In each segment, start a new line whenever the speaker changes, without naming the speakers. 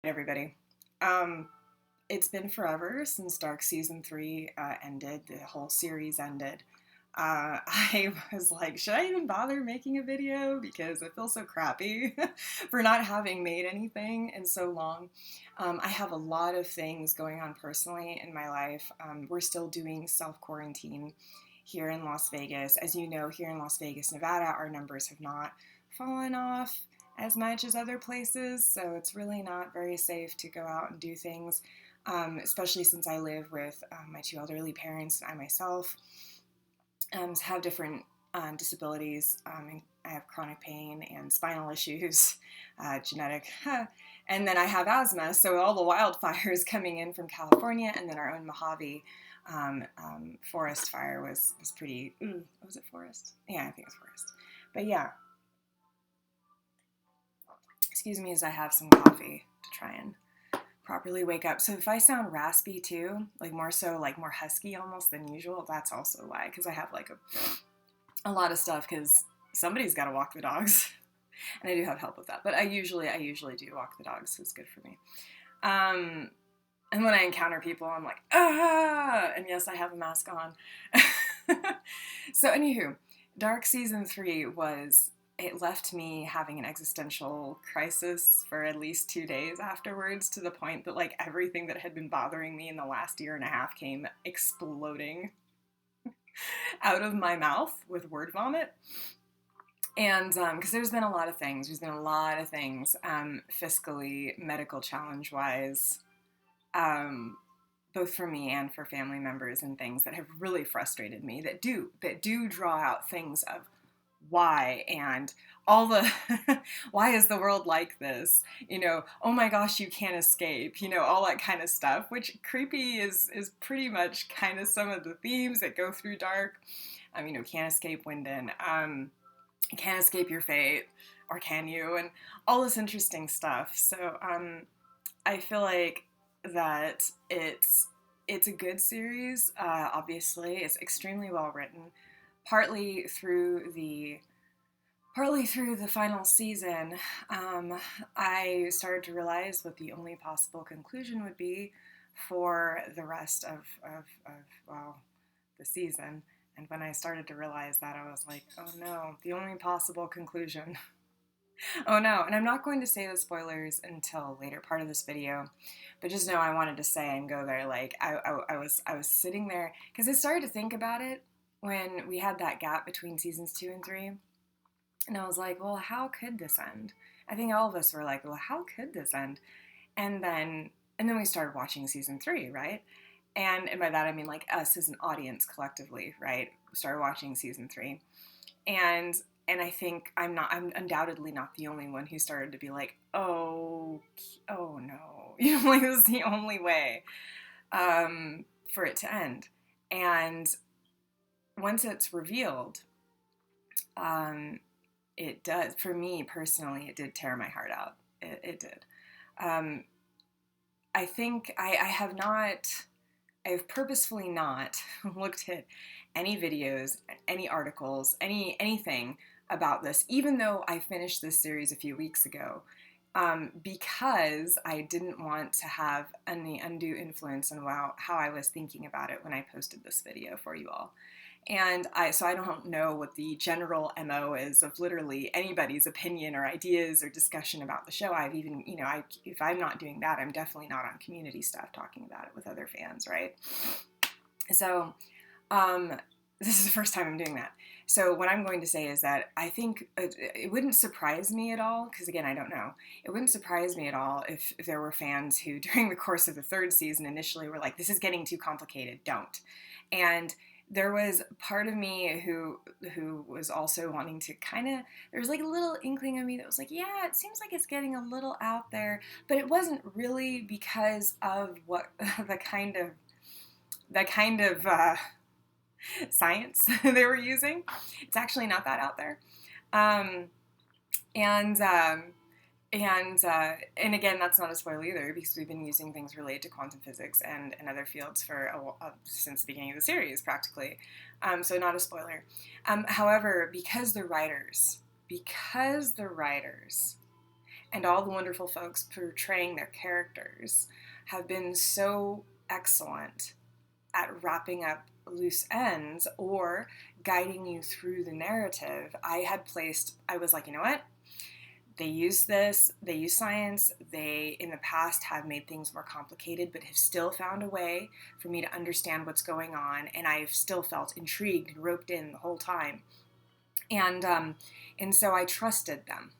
Everybody. It's been forever since Dark Season 3 ended, the whole series ended. I was like, should I even bother making a video? Because I feel so crappy for not having made anything in so long. I have a lot of things going on personally in my life. We're still doing self-quarantine here in Las Vegas. As you know, here in Las Vegas, Nevada, our numbers have not fallen off as much as other places, so it's really not very safe to go out and do things, especially since I live with my two elderly parents and I myself have different disabilities. I have chronic pain and spinal issues, genetic, and then I have asthma, so all the wildfires coming in from California, and then our own Mojave forest fire was pretty, was it forest? Yeah, I think it's forest. But yeah, excuse me as I have some coffee to try and properly wake up. So if I sound raspy too, like more so, like more husky almost than usual, that's also why, because I have like a lot of stuff, because somebody's got to walk the dogs. And I do have help with that, but I usually do walk the dogs, so it's good for me. And when I encounter people, I'm like, ah, and yes, I have a mask on. So anywho, Dark Season 3 it left me having an existential crisis for at least 2 days afterwards, to the point that like everything that had been bothering me in the last year and a half came exploding out of my mouth with word vomit. And because there's been a lot of things, fiscally, medical challenge wise, both for me and for family members, and things that have really frustrated me, that do draw out things of why, and all the why is the world like this, oh my gosh, you can't escape, all that kind of stuff, which creepy is pretty much kind of some of the themes that go through Dark. Can't escape Wyndon, can't escape your fate, or can you, and all this interesting stuff. So I feel like that it's a good series. Obviously it's extremely well written, partly through the final season. I started to realize what the only possible conclusion would be for the rest of the season. And when I started to realize that, I was like, oh no, the only possible conclusion. Oh no, and I'm not going to say the spoilers until later part of this video, but just know I wanted to say and go there. Like I was sitting there because I started to think about it when we had that gap between seasons 2 and 3, and I was like, well, how could this end? I think all of us were like, well, how could this end? And then we started watching season 3, right? And by that I mean like us as an audience collectively, right? Started watching season 3, and I think I'm undoubtedly not the only one who started to be like, oh no, like this is the only way for it to end. And once it's revealed, it does, for me personally, it did tear my heart out. It did. I think I have purposefully not looked at any videos, any articles, anything about this, even though I finished this series a few weeks ago, because I didn't want to have any undue influence on how I was thinking about it when I posted this video for you all. And so I don't know what the general MO is of literally anybody's opinion or ideas or discussion about the show. I've even, if I'm not doing that, I'm definitely not on community stuff talking about it with other fans, right? So this is the first time I'm doing that. So what I'm going to say is that I think it wouldn't surprise me at all, because again, I don't know. It wouldn't surprise me at all if there were fans who during the course of the 3rd season initially were like, this is getting too complicated, don't. And there was part of me who was also wanting to there was like a little inkling of me that was like, yeah, it seems like it's getting a little out there, but it wasn't really because of what the kind of science they were using. It's actually not that out there. And again, that's not a spoiler either, because we've been using things related to quantum physics and other fields for since the beginning of the series, practically. So not a spoiler. However, because the writers, and all the wonderful folks portraying their characters have been so excellent at wrapping up loose ends or guiding you through the narrative. I was like, you know what? They use science. They, in the past, have made things more complicated, but have still found a way for me to understand what's going on, and I've still felt intrigued and roped in the whole time. And so I trusted them,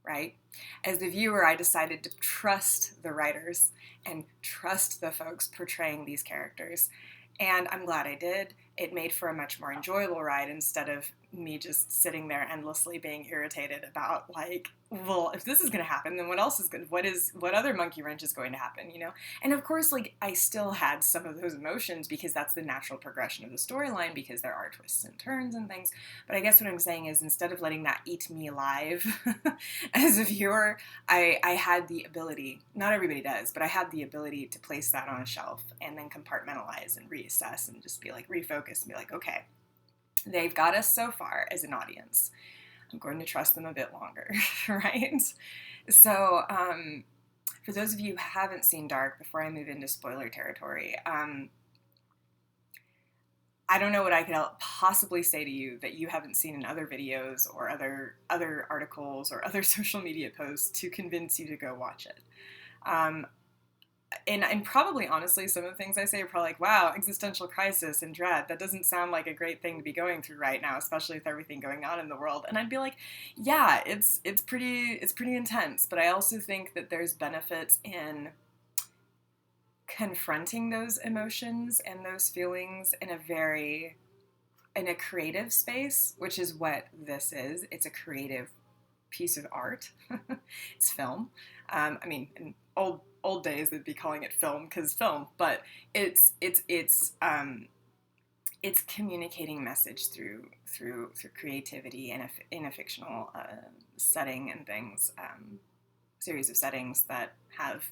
right? As the viewer, I decided to trust the writers and trust the folks portraying these characters. And I'm glad I did. It made for a much more enjoyable ride instead of me just sitting there endlessly being irritated about, like, well, if this is going to happen, then what else is going to, what other monkey wrench is going to happen, you know? And of course, like, I still had some of those emotions because that's the natural progression of the storyline, because there are twists and turns and things. But I guess what I'm saying is, instead of letting that eat me alive as a viewer, I had the ability, not everybody does, but I had the ability to place that on a shelf and then compartmentalize and reassess and just be like, refocus and be like, okay, they've got us so far as an audience. I'm going to trust them a bit longer, right? So, for those of you who haven't seen Dark, before I move into spoiler territory, I don't know what I could possibly say to you that you haven't seen in other videos or other articles or other social media posts to convince you to go watch it. And probably, honestly, some of the things I say are probably like, wow, existential crisis and dread. That doesn't sound like a great thing to be going through right now, especially with everything going on in the world. And I'd be like, yeah, it's pretty intense. But I also think that there's benefits in confronting those emotions and those feelings in a creative space, which is what this is. It's a creative piece of art. It's film. I mean, in old days they'd be calling it film because film, but it's communicating message through creativity in a fictional setting and things, series of settings that have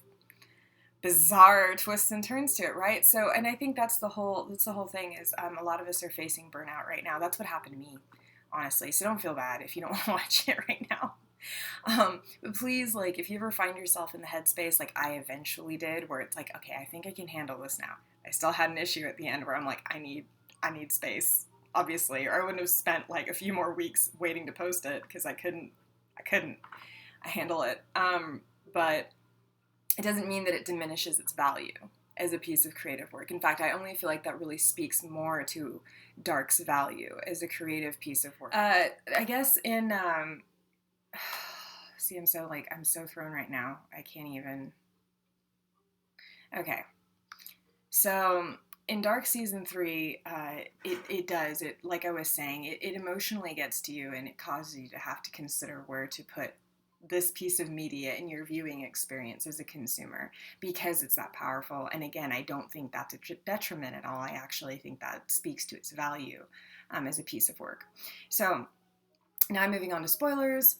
bizarre twists and turns to it, right? So, and I think that's the whole thing is, a lot of us are facing burnout right now. That's what happened to me, honestly. So don't feel bad if you don't want to watch it right now. But please, like, if you ever find yourself in the headspace like I eventually did, where it's like, okay, I think I can handle this now. I still had an issue at the end where I'm like, I need space, obviously, or I wouldn't have spent like a few more weeks waiting to post it because I couldn't handle it. But it doesn't mean that it diminishes its value as a piece of creative work. In fact, I only feel like that really speaks more to Dark's value as a creative piece of work. I guess in see, I'm so thrown right now. I can't even. Okay. So in Dark Season 3, like I was saying, it emotionally gets to you and it causes you to have to consider where to put this piece of media in your viewing experience as a consumer, because it's that powerful. And again, I don't think that's a detriment at all. I actually think that speaks to its value as a piece of work. So now I'm moving on to spoilers.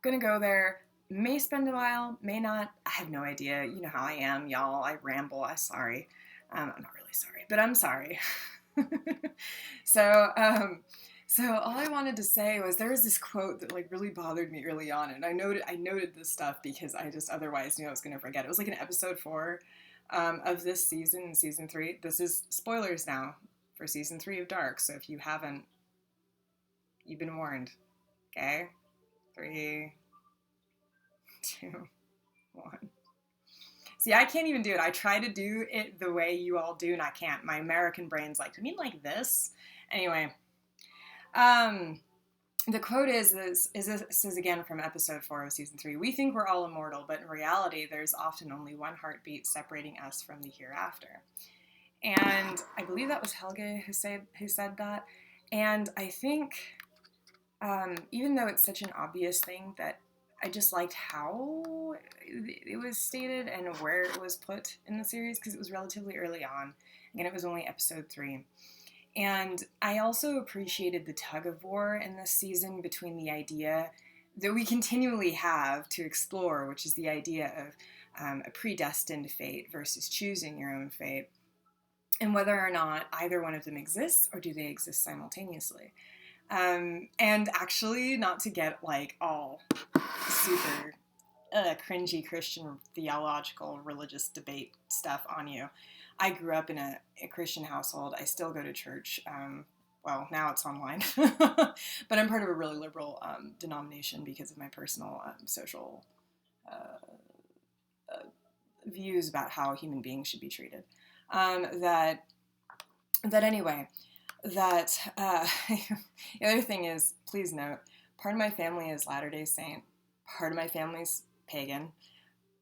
Gonna go there. May spend a while, may not. I have no idea. You know how I am, y'all. I ramble. I'm sorry. I'm not really sorry, but I'm sorry. So all I wanted to say was, there was this quote that like really bothered me early on, and I noted this stuff because I just otherwise knew I was going to forget. It was like in episode 4 of this season, season 3. This is spoilers now for season 3 of Dark. So if you haven't, you've been warned. Okay, 3, 2, 1. See, I can't even do it. I try to do it the way you all do, and I can't. My American brain's like, you mean like this? Anyway. The quote this is again from episode 4 of season 3. We think we're all immortal, but in reality, there's often only one heartbeat separating us from the hereafter. And I believe that was Helge who said that. And I think, even though it's such an obvious thing, that I just liked how it was stated and where it was put in the series, because it was relatively early on. Again, it was only episode 3. And I also appreciated the tug of war in this season between the idea that we continually have to explore, which is the idea of a predestined fate versus choosing your own fate, and whether or not either one of them exists, or do they exist simultaneously. And actually, not to get like all super cringy Christian theological religious debate stuff on you. I grew up in a Christian household. I still go to church. Well, now it's online, but I'm part of a really liberal denomination because of my personal social views about how human beings should be treated. The other thing is, please note, part of my family is Latter-day Saint, part of my family's pagan,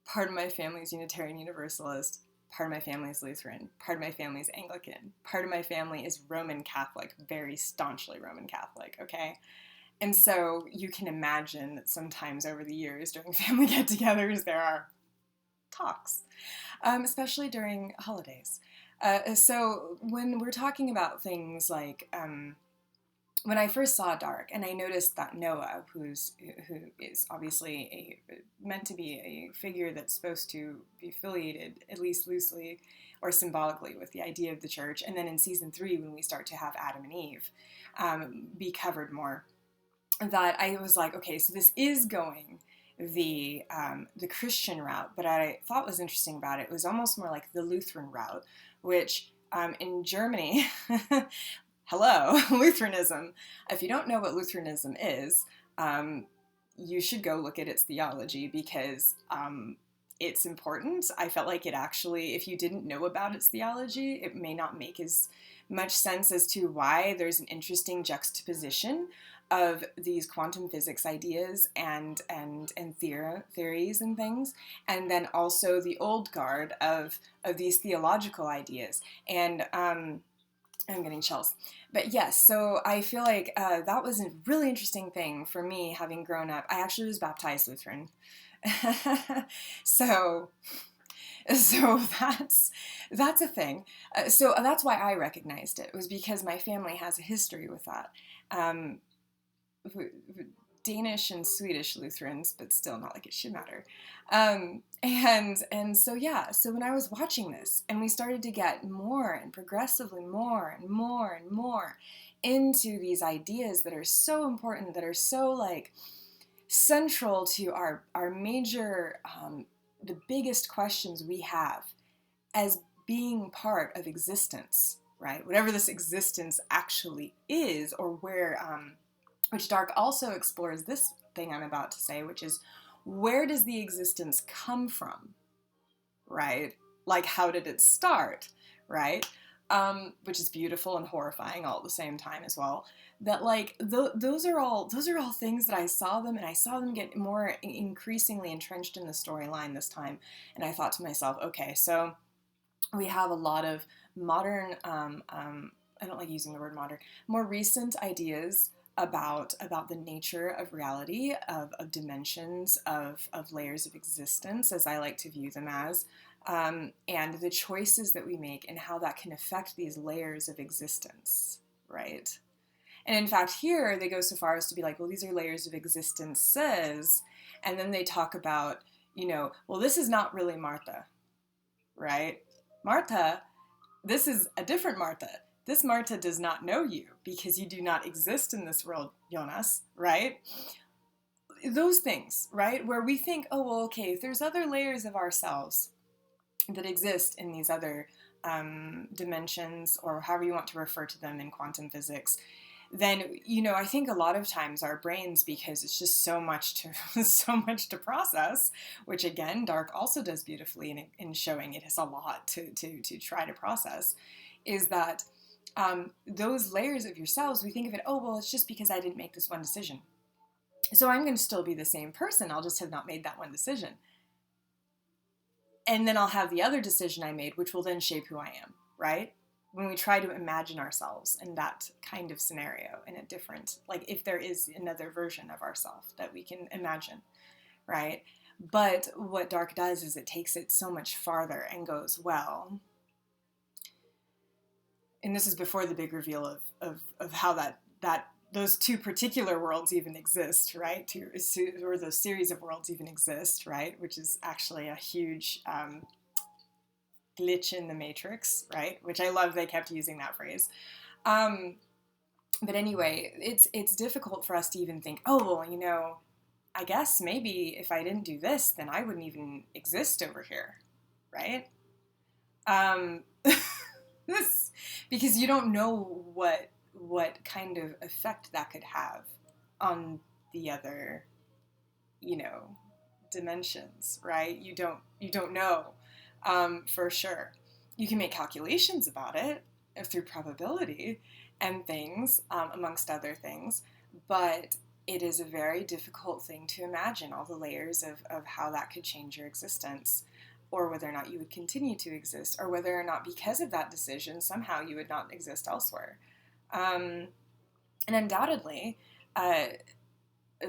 part of my family's Unitarian Universalist, part of my family is Lutheran, part of my family is Anglican, part of my family is Roman Catholic, very staunchly Roman Catholic, okay? And so you can imagine that sometimes over the years during family get-togethers there are talks, especially during holidays. So when we're talking about things like, when I first saw Dark, and I noticed that Noah, who is obviously meant to be a figure that's supposed to be affiliated, at least loosely or symbolically, with the idea of the church, and then in season 3, when we start to have Adam and Eve be covered more, that I was like, okay, so this is going the Christian route, but I thought was interesting about it was almost more like the Lutheran route, which in Germany, hello, Lutheranism. If you don't know what Lutheranism is, you should go look at its theology because it's important. I felt like it actually, if you didn't know about its theology, it may not make as much sense as to why there's an interesting juxtaposition of these quantum physics ideas and theories and things, and then also the old guard of these theological ideas. And I'm getting chills. But yes, so I feel like that was a really interesting thing for me, having grown up. I actually was baptized Lutheran. so that's a thing. So that's why I recognized it, was because my family has a history with that. Danish and Swedish Lutherans, but still not like it should matter. And so yeah, so when I was watching this and we started to get more and progressively more and more and more into these ideas that are so important, that are so like central to our major, the biggest questions we have as being part of existence, right? Whatever this existence actually is, or where, which Dark also explores this thing I'm about to say, which is, where does the existence come from, right? Like, how did it start, right? Which is beautiful and horrifying all at the same time as well. That like those are all things that I saw them, and I saw them get more increasingly entrenched in the storyline this time. And I thought to myself, okay, so we have a lot of modern, I don't like using the word modern, more recent ideas about the nature of reality, of dimensions, of layers of existence, as I like to view them as, and the choices that we make and how that can affect these layers of existence, right? And in fact, here they go so far as to be like, well, these are layers of existences, and then they talk about, well, this is not really Martha, right? Martha, this is a different Martha. This Martha does not know you because you do not exist in this world, Jonas, right? Those things, right? Where we think, oh, well, okay, if there's other layers of ourselves that exist in these other dimensions, or however you want to refer to them in quantum physics, then, I think a lot of times our brains, because it's just so much to process, which again, Dark also does beautifully in showing it is a lot to try to process, is that those layers of yourselves, we think of it, oh, well, it's just because I didn't make this one decision. So I'm going to still be the same person. I'll just have not made that one decision. And then I'll have the other decision I made, which will then shape who I am, right? When we try to imagine ourselves in that kind of scenario, in a different, like if there is another version of ourselves that we can imagine, right? But what Dark does is it takes it so much farther and goes, well, and this is before the big reveal of how that those two particular worlds even exist, right? Or those series of worlds even exist, right? Which is actually a huge glitch in the Matrix, right? Which I love they kept using that phrase. But anyway, it's difficult for us to even think, oh, well, I guess maybe if I didn't do this, then I wouldn't even exist over here, right? Um, this, because you don't know what kind of effect that could have on the other, you know, dimensions, right? You don't know for sure. You can make calculations about it through probability and things, amongst other things, but it is a very difficult thing to imagine all the layers of how that could change your existence, or whether or not you would continue to exist, or whether or not because of that decision somehow you would not exist elsewhere. Um, and undoubtedly, uh,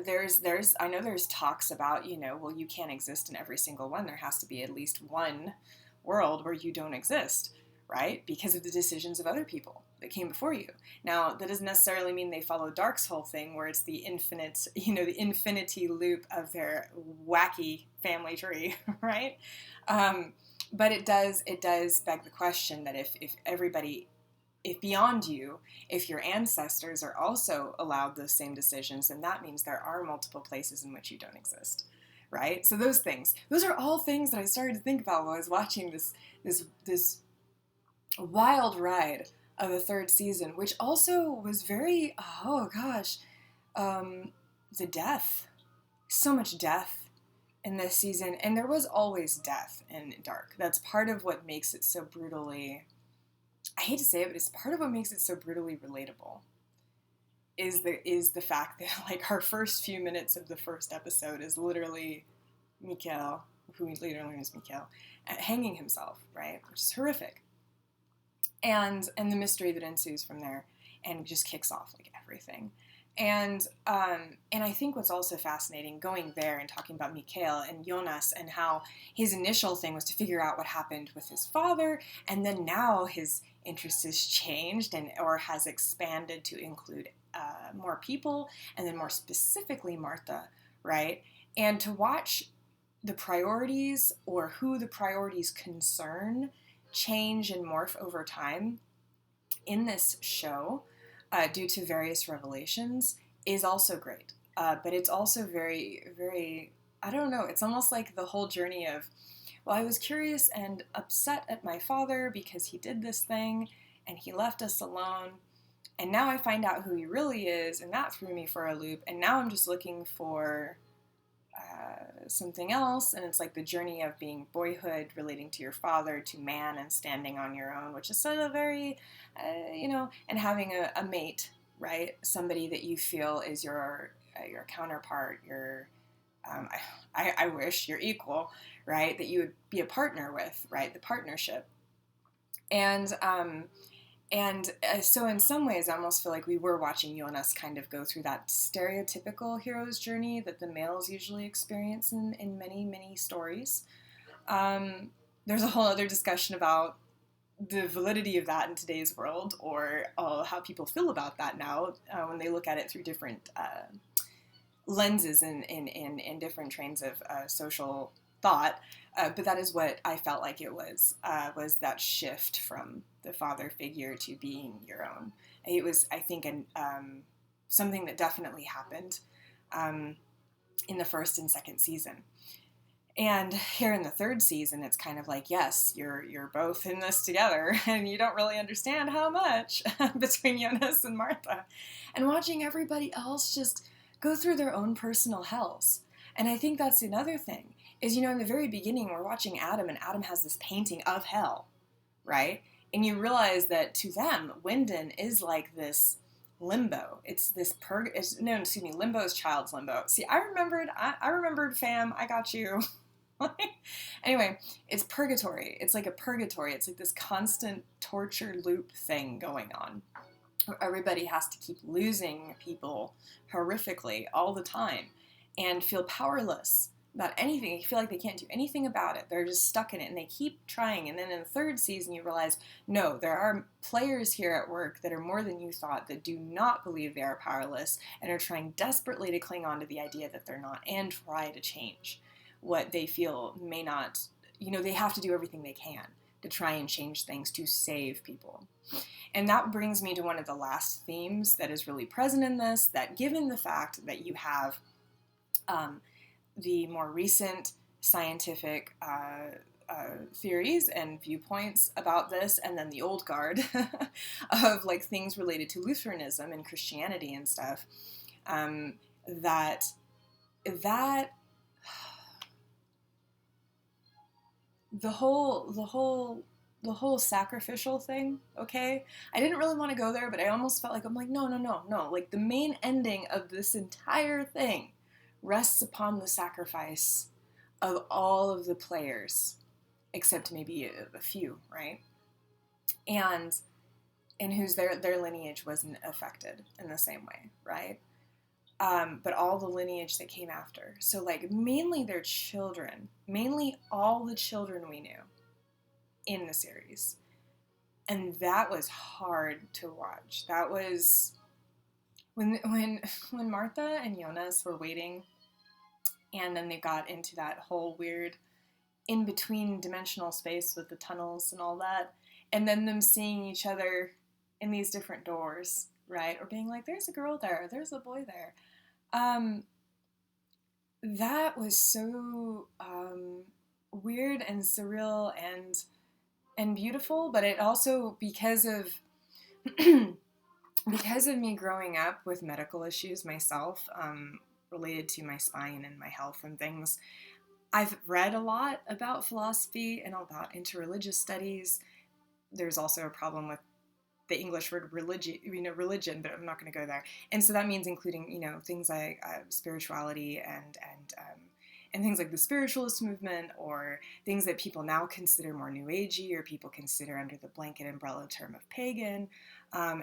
there's I know there's talks about, well, you can't exist in every single one. There has to be at least one world where you don't exist, right? Because of the decisions of other people that came before you. Now, that doesn't necessarily mean they follow Dark's whole thing where it's the infinite, the infinity loop of their wacky family tree, right? But it does beg the question that if everybody, if beyond you, if your ancestors are also allowed those same decisions, then that means there are multiple places in which you don't exist, right? So those are all things that I started to think about while I was watching this wild ride of the third season, which also was very, oh gosh, the death, so much death in this season, and there was always death in Dark. That's part of what makes it so brutally, I hate to say it, but it's part of what makes it so brutally relatable. Is the fact that like our first few minutes of the first episode is literally Mikhail, who later learns is Mikhail, hanging himself, right? Which is horrific. And the mystery that ensues from there, and just kicks off like everything. And I think what's also fascinating, going there and talking about Mikhail and Jonas and how his initial thing was to figure out what happened with his father, and then now his interest has changed or has expanded to include more people, and then more specifically Martha, right? And to watch the priorities, or who the priorities concern, change and morph over time in this show, due to various revelations, is also great. But it's also very, very, I don't know, it's almost like the whole journey of, well, I was curious and upset at my father because he did this thing and he left us alone. And now I find out who he really is, and that threw me for a loop. And now I'm just looking for something else, and it's like the journey of being boyhood, relating to your father, to man, and standing on your own, which is sort of very, and having a mate, right? Somebody that you feel is your counterpart, your, I wish your equal, right? That you would be a partner with, right? The partnership. So in some ways, I almost feel like we were watching Jonas kind of go through that stereotypical hero's journey that the males usually experience in many, many stories. There's a whole other discussion about the validity of that in today's world, or how people feel about that now when they look at it through different lenses and different trains of social thought. But that is what I felt like it was that shift from the father figure to being your own. It was, I think, something that definitely happened in the first and second season. And here in the third season, it's kind of like, yes, you're both in this together, and you don't really understand how much between Jonas and Martha. And watching everybody else just go through their own personal hells. And I think that's another thing, is, in the very beginning, we're watching Adam, and Adam has this painting of hell, right? And you realize that to them, Winden is like this limbo. It's this limbo is child's limbo. See, I remembered, fam, I got you. Anyway, it's purgatory. It's like a purgatory. It's like this constant torture loop thing going on. Everybody has to keep losing people horrifically all the time and feel powerless about anything. You feel like they can't do anything about it. They're just stuck in it, and they keep trying. And then in the third season, you realize, no, there are players here at work that are more than you thought, that do not believe they are powerless and are trying desperately to cling on to the idea that they're not, and try to change what they feel may not. They have to do everything they can to try and change things to save people. And that brings me to one of the last themes that is really present in this, that given the fact that you have The more recent scientific theories and viewpoints about this, and then the old guard of like things related to Lutheranism and Christianity and stuff, that that the whole sacrificial thing, okay? I didn't really want to go there, but I almost felt like, I'm like, no, no, no, no. Like, the main ending of this entire thing rests upon the sacrifice of all of the players, except maybe a few, right? And whose their lineage wasn't affected in the same way, right? But all the lineage that came after. So, like, mainly their children, mainly all the children we knew in the series. And that was hard to watch. That was when Martha and Jonas were waiting, and then they got into that whole weird in-between dimensional space with the tunnels and all that, and then them seeing each other in these different doors, right? Or being like, there's a girl there, there's a boy there. That was so weird and surreal and beautiful, but it also, because of me growing up with medical issues myself, related to my spine and my health and things, I've read a lot about philosophy and about interreligious studies. There's also a problem with the English word religion, but I'm not going to go there. And so that means including, things like spirituality and things like the spiritualist movement, or things that people now consider more New Agey, or people consider under the blanket umbrella term of pagan,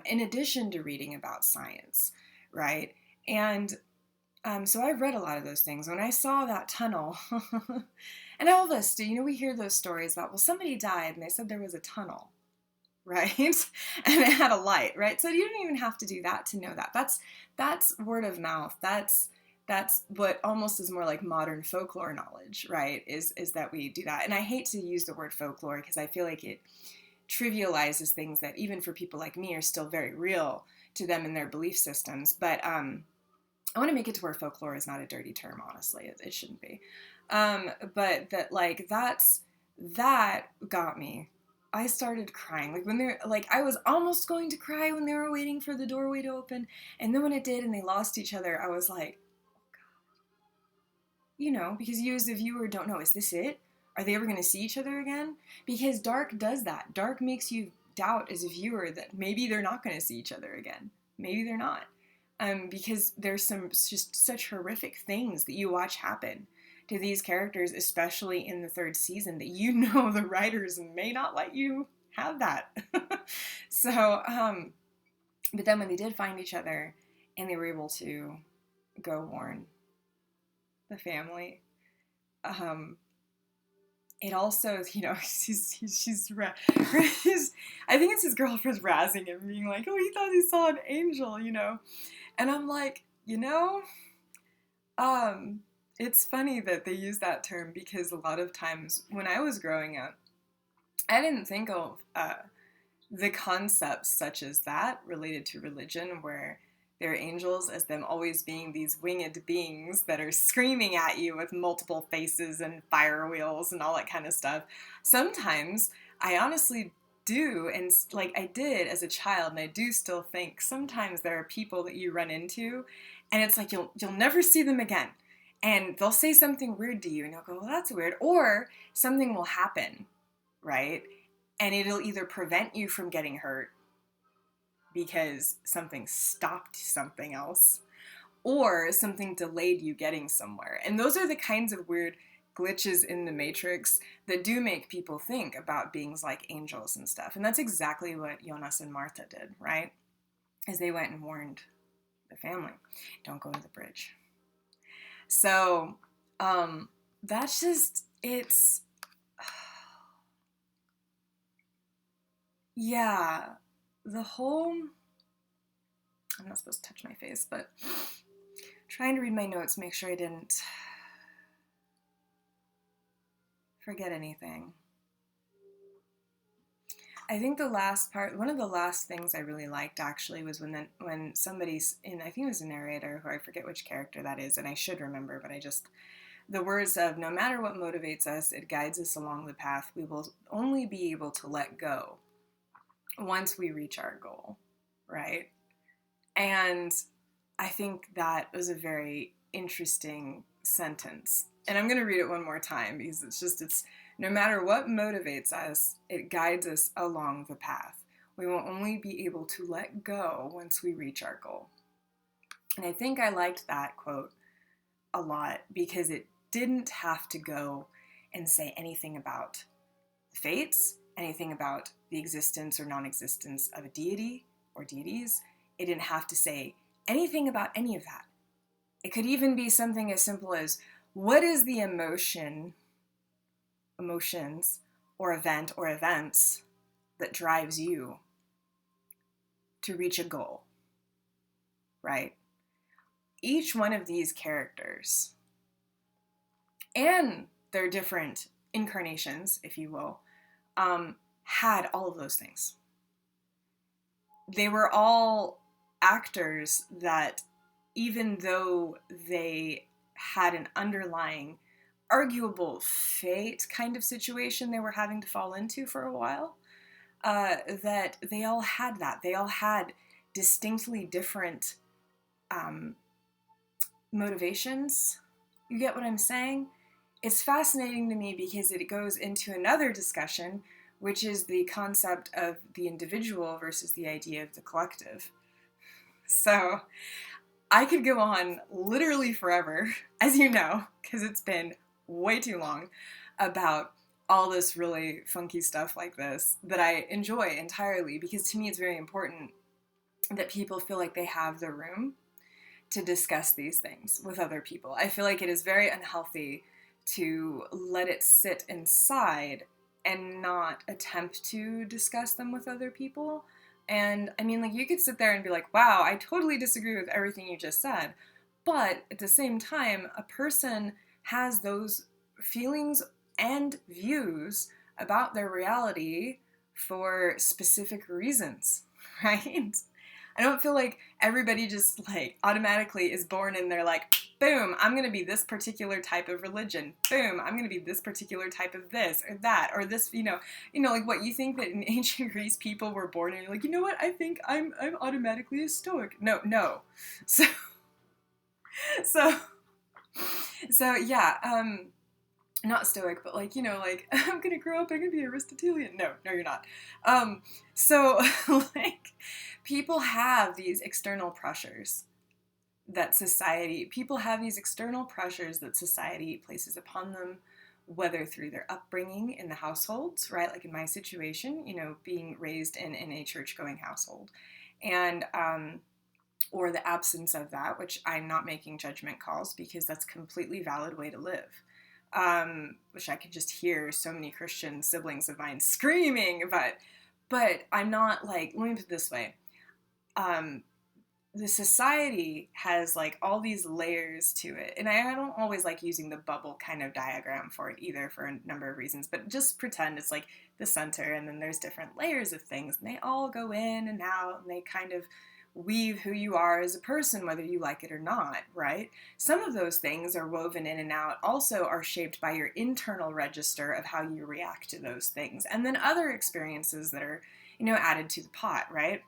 in addition to reading about science, right? And so I've read a lot of those things. When I saw that tunnel, and all of us do, we hear those stories about, well, somebody died and they said there was a tunnel, right? And it had a light, right? So you don't even have to do that to know that. That's word of mouth. That's what almost is more like modern folklore knowledge, right? Is that we do that. And I hate to use the word folklore because I feel like it trivializes things that even for people like me are still very real to them in their belief systems. But I want to make it to where folklore is not a dirty term, honestly. It shouldn't be. But that got me. I started crying. I was almost going to cry when they were waiting for the doorway to open. And then when it did and they lost each other, I was like, because you as a viewer don't know, is this it? Are they ever going to see each other again? Because Dark does that. Dark makes you doubt as a viewer that maybe they're not going to see each other again. Maybe they're not. Because there's some just such horrific things that you watch happen to these characters, especially in the third season, that the writers may not let you have that. So, but then when they did find each other and they were able to go warn the family, it also, she's I think it's his girlfriend razzing him, being like, oh, he thought he saw an angel, And I'm like, it's funny that they use that term, because a lot of times when I was growing up, I didn't think of the concepts such as that related to religion, where they're angels as them always being these winged beings that are screaming at you with multiple faces and fire wheels and all that kind of stuff. Sometimes I honestly do, and like I did as a child, and I do still think sometimes there are people that you run into and it's like you'll never see them again, and they'll say something weird to you and you'll go, well, that's weird, or something will happen, right? And it'll either prevent you from getting hurt because something stopped something else, or something delayed you getting somewhere. And those are the kinds of weird glitches in the Matrix that do make people think about beings like angels and stuff. And that's exactly what Jonas and Martha did, right? As they went and warned the family, don't go to the bridge. So that's just, it's, yeah, the whole, I'm not supposed to touch my face, but trying to read my notes, make sure I didn't forget anything. I think the last part, one of the last things I really liked actually was when somebody's in, I think it was a narrator who I forget which character that is, and I should remember, but the words of no matter what motivates us, it guides us along the path. We will only be able to let go once we reach our goal, right? And I think that was a very interesting sentence. And I'm going to read it one more time because it's no matter what motivates us, it guides us along the path. We will only be able to let go once we reach our goal. And I think I liked that quote a lot because it didn't have to go and say anything about the fates, anything about the existence or non-existence of a deity or deities. It didn't have to say anything about any of that. It could even be something as simple as, what is the emotions or event or events that drives you to reach a goal, right? Each one of these characters and their different incarnations, if you will, had all of those things. They were all actors that, even though they had an underlying arguable fate kind of situation they were having to fall into for a while, that they all had that. They all had distinctly different motivations. You get what I'm saying? It's fascinating to me because it goes into another discussion, which is the concept of the individual versus the idea of the collective. So I could go on literally forever, as you know, because it's been way too long, about all this really funky stuff like this that I enjoy entirely, because to me it's very important that people feel like they have the room to discuss these things with other people. I feel like it is very unhealthy to let it sit inside and not attempt to discuss them with other people. And I mean, like, you could sit there and be like, wow, I totally disagree with everything you just said. But at the same time, a person has those feelings and views about their reality for specific reasons, right? I don't feel like everybody just like automatically is born and they're like, boom, I'm going to be this particular type of religion. Boom, I'm going to be this particular type of this or that or this, like what you think that in ancient Greece people were born and you're like, you know what? I think I'm automatically a Stoic. No. So yeah, not Stoic, but like, like I'm going to grow up, I'm going to be Aristotelian. No, you're not. So like people have these external pressures that society places upon them, whether through their upbringing in the households, right? Like in my situation, being raised in a church-going household, and or the absence of that, which I'm not making judgment calls because that's a completely valid way to live. Which I could just hear so many Christian siblings of mine screaming, but I'm not like, let me put it this way. The society has like all these layers to it, and I don't always like using the bubble kind of diagram for it either, for a number of reasons, but just pretend it's like the center and then there's different layers of things and they all go in and out and they kind of weave who you are as a person, whether you like it or not, right? Some of those things are woven in and out, also are shaped by your internal register of how you react to those things, and then other experiences that are, added to the pot, right?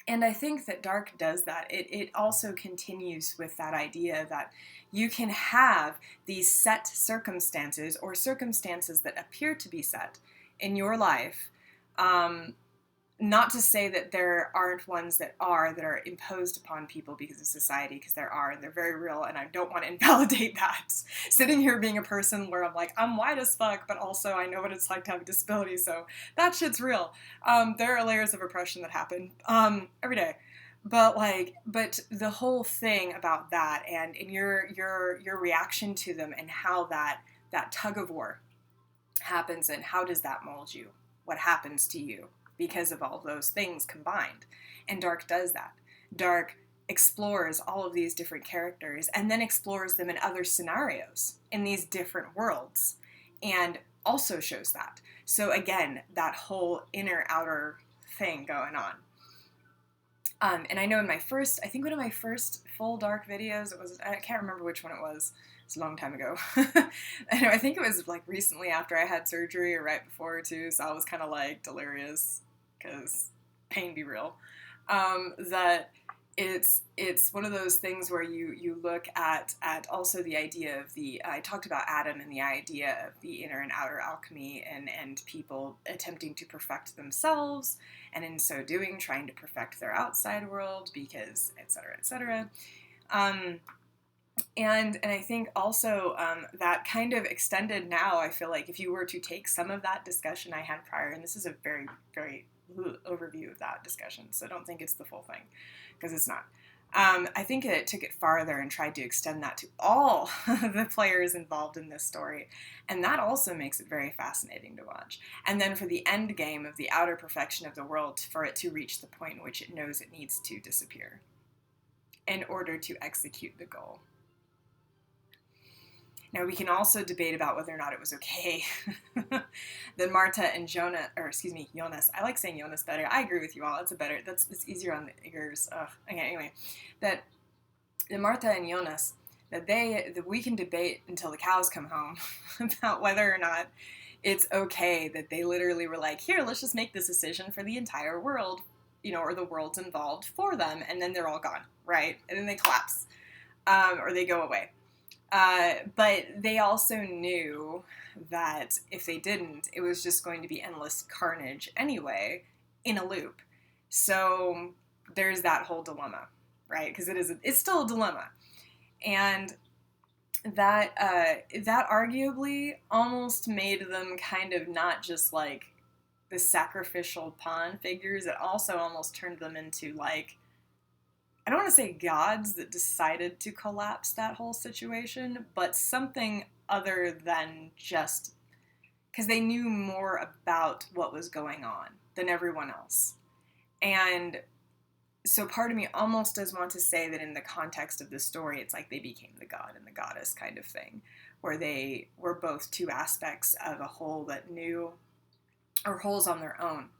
And I think that Dark does that. It also continues with that idea that you can have these set circumstances or circumstances that appear to be set in your life. Not to say that there aren't ones that are imposed upon people because of society, because there are, and they're very real, and I don't want to invalidate that. Sitting here being a person where I'm like, I'm white as fuck, but also I know what it's like to have a disability, so that shit's real. There are layers of oppression that happen every day. But the whole thing about that and your reaction to them and how that tug of war happens and how does that mold you? What happens to you because of all those things combined? And Dark does that. Dark explores all of these different characters and then explores them in other scenarios in these different worlds. And also shows that. So again, that whole inner outer thing going on. And I know in my first, I think one of my first full dark videos, it was, I can't remember which one it was. It's a long time ago. I think it was like recently after I had surgery or right before too. So I was kind of like delirious because pain be real. That it's one of those things where you look at also the idea of I talked about Adam and the idea of the inner and outer alchemy and people attempting to perfect themselves, and in so doing trying to perfect their outside world because et cetera, et cetera. And I think also that kind of extended now, I feel like if you were to take some of that discussion I had prior, and this is a very, very overview of that discussion, so don't think it's the full thing, because it's not. I think it took it farther and tried to extend that to all the players involved in this story, and that also makes it very fascinating to watch. And then for the end game of the outer perfection of the world, for it to reach the point in which it knows it needs to disappear in order to execute the goal. Now, we can also debate about whether or not it was okay that Marta and Jonas, I like saying Jonas better. I agree with you all. It's easier on the ears. Okay, anyway, that Marta and Jonas, that we can debate until the cows come home about whether or not it's okay that they literally were like, here, let's just make this decision for the entire world, or the world's involved for them, and then they're all gone, right? And then they collapse, or they go away. But they also knew that if they didn't, it was just going to be endless carnage anyway, in a loop. So there's that whole dilemma, right? Because it's still a dilemma. And that arguably almost made them kind of not just like the sacrificial pawn figures, it also almost turned them into like, I don't want to say gods that decided to collapse that whole situation, but something other than just because they knew more about what was going on than everyone else. And so part of me almost does want to say that in the context of the story, it's like they became the god and the goddess kind of thing, where they were both two aspects of a whole that knew, or wholes on their own,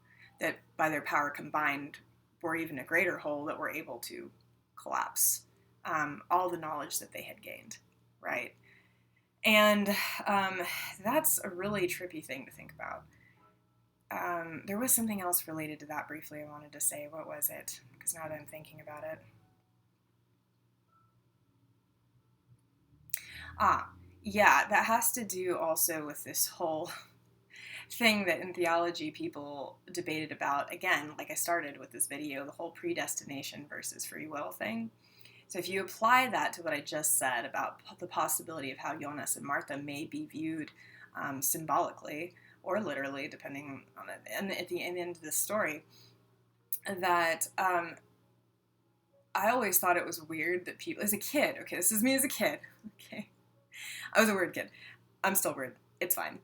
that by their power combined were even a greater whole that were able to collapse all the knowledge that they had gained, right? And that's a really trippy thing to think about. There was something else related to that briefly I wanted to say. What was it? Because now that I'm thinking about it. Yeah, that has to do also with this whole thing that in theology people debated about, again, like I started with this video, the whole predestination versus free will thing. So if you apply that to what I just said about the possibility of how Jonas and Martha may be viewed symbolically or literally, depending on it, and at the end of the story, that I always thought it was weird that people, as a kid, okay, this is me as a kid, okay, I was a weird kid. I'm still weird. It's fine.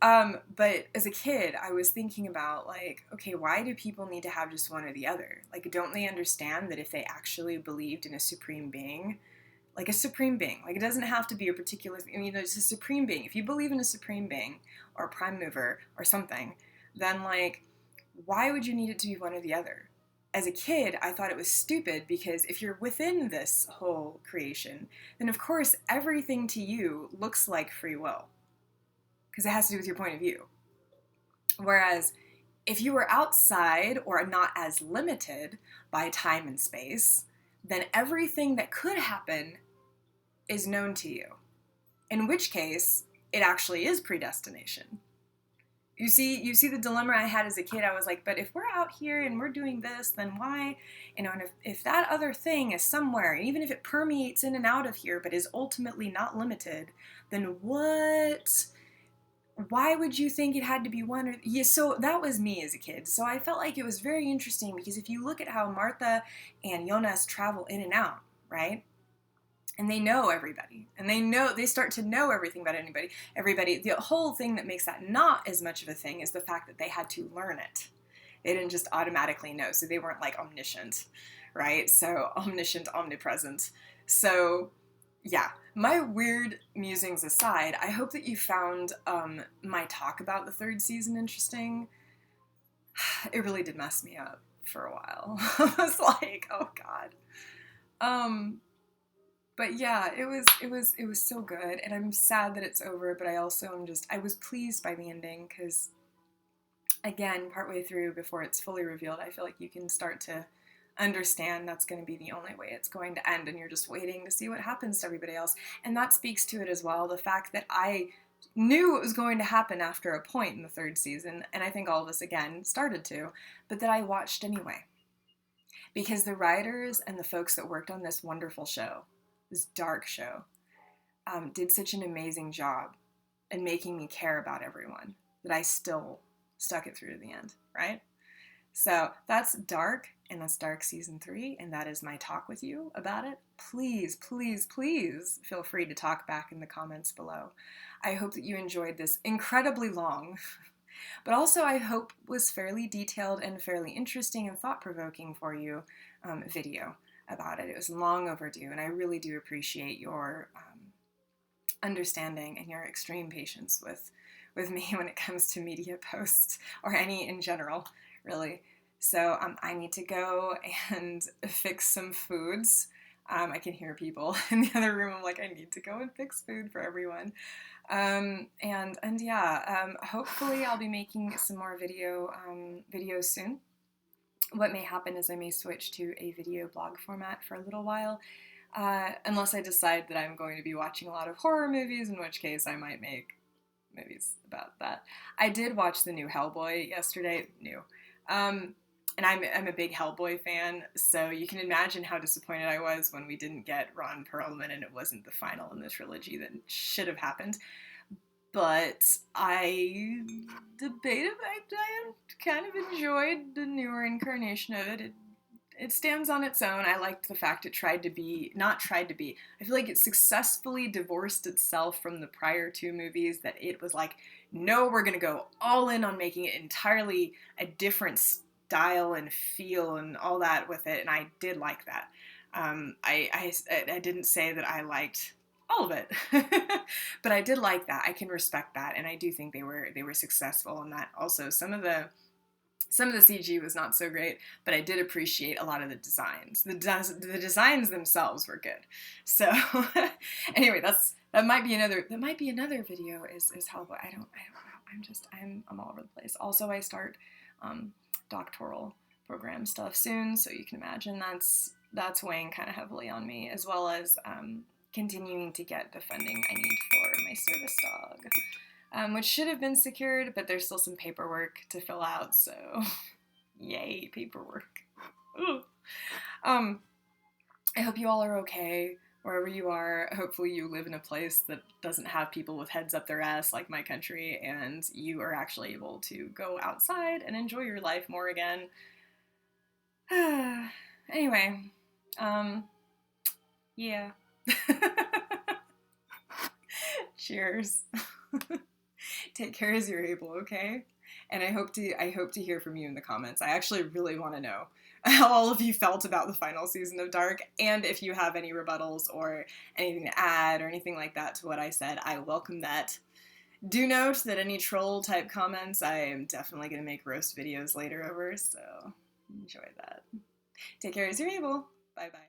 But as a kid, I was thinking about, like, okay, why do people need to have just one or the other? Like, don't they understand that if they actually believed in a supreme being, like a supreme being, like it doesn't have to be a particular, it's a supreme being. If you believe in a supreme being or a prime mover or something, then, like, why would you need it to be one or the other? As a kid, I thought it was stupid because if you're within this whole creation, then of course everything to you looks like free will, because it has to do with your point of view. Whereas if you were outside or not as limited by time and space, then everything that could happen is known to you. In which case, it actually is predestination. You see the dilemma I had as a kid. I was like, but if we're out here and we're doing this, then why? And if that other thing is somewhere, even if it permeates in and out of here, but is ultimately not limited, then what? Why would you think it had to be one? So that was me as a kid. So I felt like it was very interesting because if you look at how Martha and Jonas travel in and out, right? And they know everybody, and they start to know everything about everybody. The whole thing that makes that not as much of a thing is the fact that they had to learn it. They didn't just automatically know, so they weren't like omniscient, right? So omniscient, omnipresent. So yeah, my weird musings aside, I hope that you found my talk about the third season interesting. It really did mess me up for a while. I was like, oh god. Um, but yeah, it was so good, and I'm sad that it's over. But I also am just I was pleased by the ending because again, partway through, before it's fully revealed, I feel like you can start to understand that's going to be the only way it's going to end, and you're just waiting to see what happens to everybody else. And that speaks to it as well, the fact that I knew it was going to happen after a point in the third season, and I think all of us again started to, but that I watched anyway. Because the writers and the folks that worked on this wonderful show, this dark show, did such an amazing job in making me care about everyone that I still stuck it through to the end, right? So that's Dark, and that's Dark Season 3, and that is my talk with you about it. Please, please, please feel free to talk back in the comments below. I hope that you enjoyed this incredibly long, but also I hope was fairly detailed and fairly interesting and thought-provoking for you video about it. It was long overdue, and I really do appreciate your understanding and your extreme patience with me when it comes to media posts, or any in general, really. So I need to go and fix some foods. I can hear people in the other room. I'm like, I need to go and fix food for everyone. And yeah, hopefully I'll be making some more videos soon. What may happen is I may switch to a video blog format for a little while, unless I decide that I'm going to be watching a lot of horror movies, in which case I might make movies about that. I did watch the new Hellboy yesterday. And I'm a big Hellboy fan, so you can imagine how disappointed I was when we didn't get Ron Perlman and it wasn't the final in the trilogy that should have happened. But I debated, I kind of enjoyed the newer incarnation of it. It stands on its own. I liked the fact it tried to be, not tried to be, I feel like it successfully divorced itself from the prior two movies, that it was like, no, we're going to go all in on making it entirely a different style and feel and all that with it, and I did like that. I didn't say that I liked all of it, but I did like that. I can respect that, and I do think they were successful in that. Also, some of the CG was not so great, but I did appreciate a lot of the designs. The designs themselves were good. So anyway, that might be another video is Hellboy. I don't know. I'm all over the place. Also, I start doctoral program stuff soon, so you can imagine that's weighing kind of heavily on me, as well as continuing to get the funding I need for my service dog. Which should have been secured, but there's still some paperwork to fill out, so yay, paperwork. I hope you all are okay, wherever you are. Hopefully you live in a place that doesn't have people with heads up their ass like my country, and you are actually able to go outside and enjoy your life more again. Anyway, yeah. Cheers. Take care as you're able, okay? And I hope to hear from you in the comments. I actually really want to know how all of you felt about the final season of Dark, and if you have any rebuttals or anything to add or anything like that to what I said, I welcome that. Do note that any troll type comments, I am definitely going to make roast videos later over, so enjoy that. Take care as you're able. Bye bye.